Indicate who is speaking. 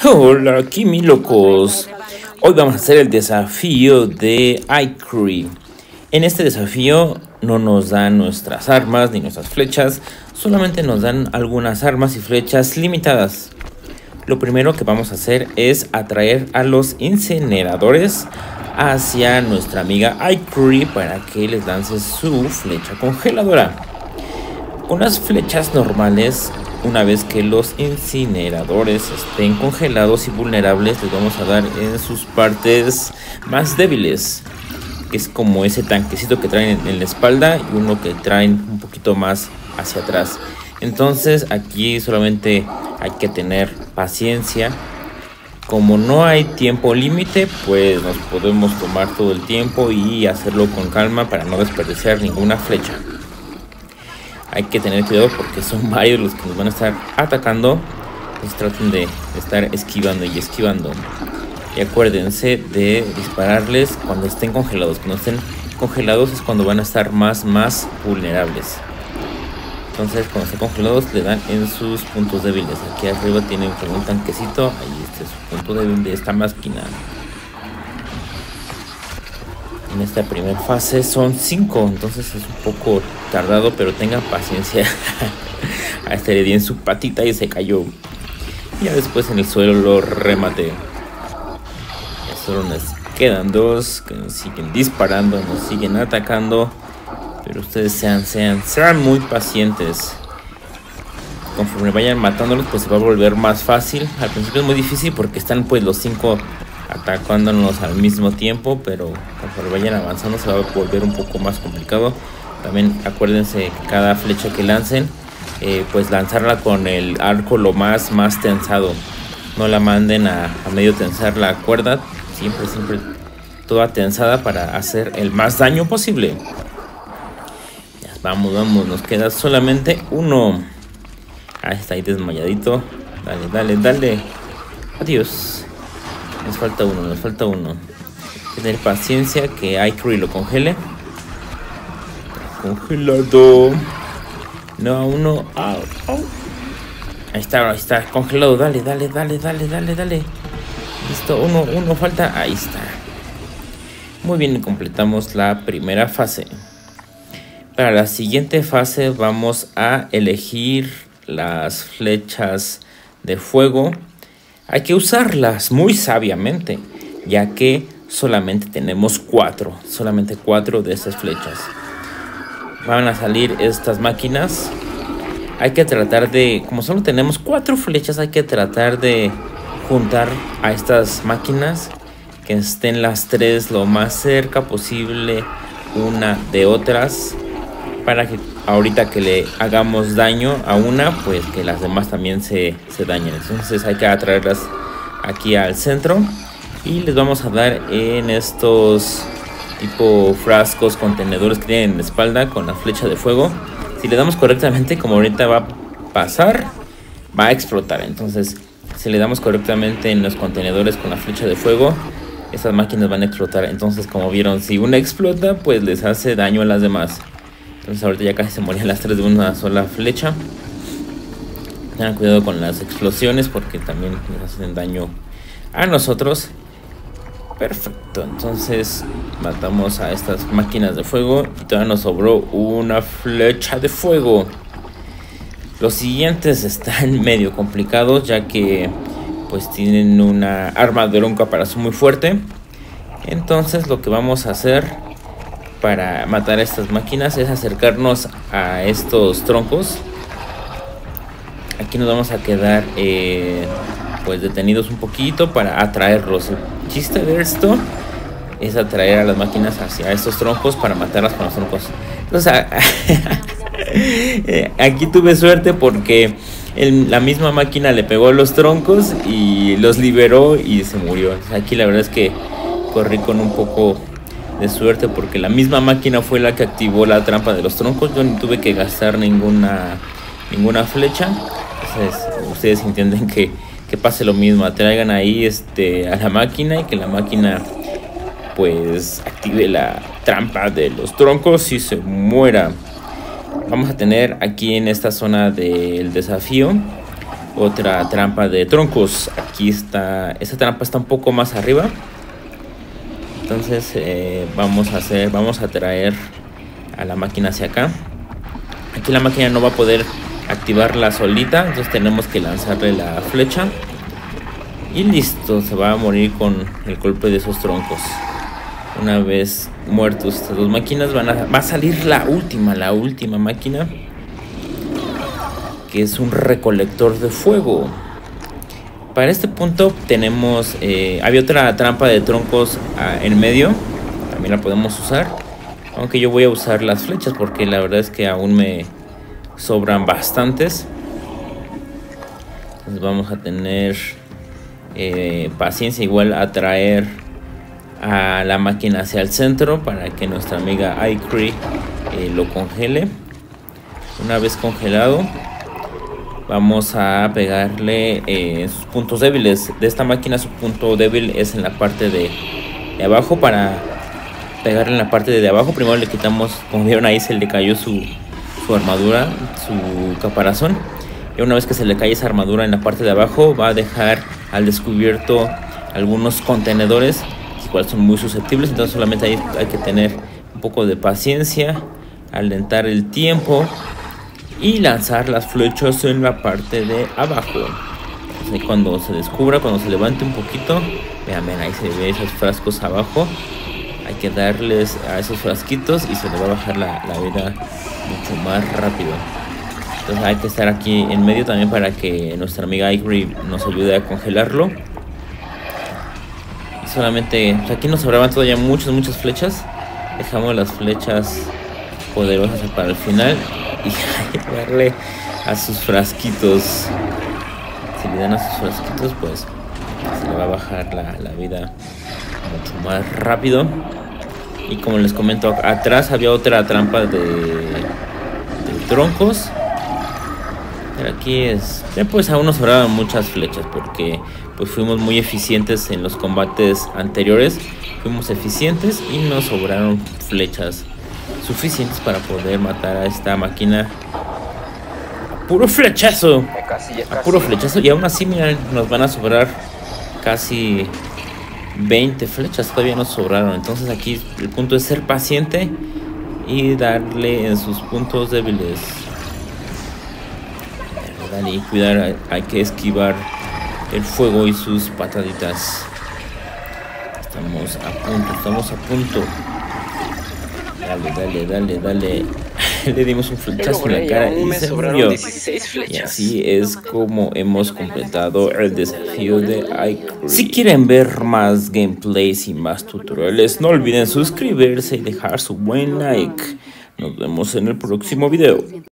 Speaker 1: Hola, aquí mi locos. Hoy vamos a hacer el desafío de iCree. En este desafío no nos dan nuestras armas ni nuestras flechas, solamente nos dan algunas armas y flechas limitadas. Lo primero que vamos a hacer es atraer a los incineradores hacia nuestra amiga iCree para que les lance su flecha congeladora. Con las flechas normales, una vez que los incineradores estén congelados y vulnerables, les vamos a dar en sus partes más débiles, que es como ese tanquecito que traen en la espalda y uno que traen un poquito más hacia atrás. Entonces aquí solamente hay que tener paciencia. Como no hay tiempo límite, pues nos podemos tomar todo el tiempo y hacerlo con calma para no desperdiciar ninguna flecha. Hay que tener cuidado porque son varios los que nos van a estar atacando. Entonces traten de estar esquivando y esquivando. Y acuérdense de dispararles cuando estén congelados. Cuando estén congelados es cuando van a estar más vulnerables. Entonces cuando estén congelados le dan en sus puntos débiles. Aquí arriba tienen como un tanquecito. Ahí este es su punto débil de esta máquina. En esta primera fase son 5, entonces es un poco tardado, pero tengan paciencia. A este le di en su patita y se cayó. Y ya después en el suelo lo rematé. Ya solo nos quedan 2 que nos siguen disparando, nos siguen atacando. Pero ustedes sean muy pacientes. Conforme vayan matándolos, pues se va a volver más fácil. Al principio es muy difícil porque están pues los 5 atacándonos al mismo tiempo, pero conforme vayan avanzando se va a volver un poco más complicado. También acuérdense que cada flecha que lancen, pues lanzarla con el arco lo más tensado. No la manden a medio tensar la cuerda, siempre toda tensada para hacer el más daño posible. Ya, vamos, nos queda solamente uno. Ahí está, ahí desmayadito. Dale. Adiós. Nos falta uno. Tener paciencia que iCree lo congele. Congelado. No, uno. Au. Ahí está, congelado. Dale. Listo, uno falta. Ahí está. Muy bien, completamos la primera fase. Para la siguiente fase vamos a elegir las flechas de fuego. Hay que usarlas muy sabiamente, ya que solamente tenemos 4 de estas flechas. Van a salir estas máquinas. Hay que tratar de, como solo tenemos 4 flechas, hay que tratar de juntar a estas máquinas, que estén las 3 lo más cerca posible una de otras, para que ahorita que le hagamos daño a una, pues que las demás también se dañen. Entonces hay que atraerlas aquí al centro y les vamos a dar en estos tipo frascos, contenedores que tienen en la espalda con la flecha de fuego. Si le damos correctamente, como ahorita va a pasar, va a explotar. Entonces si le damos correctamente en los contenedores con la flecha de fuego, esas máquinas van a explotar. Entonces, como vieron, si una explota, pues les hace daño a las demás. Entonces ahorita ya casi se morían las 3 de una sola flecha. Tengan cuidado con las explosiones porque también les hacen daño a nosotros. Perfecto, entonces matamos a estas máquinas de fuego y todavía nos sobró una flecha de fuego. Los siguientes están medio complicados, ya que pues tienen una armadura, un caparazón muy fuerte. Entonces lo que vamos a hacer para matar a estas máquinas es acercarnos a estos troncos. Aquí nos vamos a quedar pues detenidos un poquito para atraerlos. El chiste de esto es atraer a las máquinas hacia estos troncos para matarlas con los troncos. Entonces aquí tuve suerte porque la misma máquina le pegó a los troncos y los liberó y se murió. Aquí la verdad es que corrí con un poco de suerte porque la misma máquina fue la que activó la trampa de los troncos. Yo no tuve que gastar ninguna flecha. Entonces ustedes entienden que pase lo mismo, atraigan ahí a la máquina y que la máquina pues active la trampa de los troncos y se muera. Vamos a tener aquí en esta zona del desafío otra trampa de troncos. Aquí está, esta trampa está un poco más arriba. Entonces vamos a traer a la máquina hacia acá. Aquí la máquina no va a poder activarla solita, entonces tenemos que lanzarle la flecha. Y listo, se va a morir con el golpe de esos troncos. Una vez muertos estas dos máquinas, va a salir la última máquina, que es un recolector de fuego. Para este punto tenemos, había otra trampa de troncos en medio, también la podemos usar. Aunque yo voy a usar las flechas porque la verdad es que aún me sobran bastantes. Entonces vamos a tener paciencia, igual a traer a la máquina hacia el centro para que nuestra amiga iCree lo congele. Una vez congelado, vamos a pegarle sus puntos débiles. De esta máquina su punto débil es en la parte de abajo. Para pegarle en la parte de abajo, primero le quitamos, como vieron ahí se le cayó su armadura, su caparazón. Y una vez que se le cae esa armadura en la parte de abajo, va a dejar al descubierto algunos contenedores, igual son muy susceptibles. Entonces solamente hay que tener un poco de paciencia, alentar el tiempo y lanzar las flechas en la parte de abajo. Entonces, cuando se descubra, cuando se levante un poquito, vean, ahí se ve esos frascos abajo. Hay que darles a esos frasquitos y se le va a bajar la vida mucho más rápido. Entonces hay que estar aquí en medio también para que nuestra amiga iCree nos ayude a congelarlo. Y solamente, pues aquí nos sobraban todavía muchas flechas. Dejamos las flechas poderosas para el final y hay que darle a sus frasquitos. Si le dan a sus frasquitos, pues se le va a bajar la vida mucho más rápido. Y como les comento, atrás había otra trampa de troncos. Pero aquí pues aún nos sobraban muchas flechas porque pues fuimos muy eficientes en los combates anteriores. Fuimos eficientes y nos sobraron flechas suficientes para poder matar a esta máquina a puro flechazo. A puro flechazo. Y aún así, miren, nos van a sobrar casi 20 flechas. Todavía nos sobraron. Entonces aquí el punto es ser paciente y darle en sus puntos débiles. Y cuidar, hay que esquivar el fuego y sus pataditas. Estamos a punto. Dale. Le dimos un flechazo en la cara y se murió. Y así es como hemos completado el desafío de iCree. Si quieren ver más gameplays y más tutoriales, no olviden suscribirse y dejar su buen like. Nos vemos en el próximo video.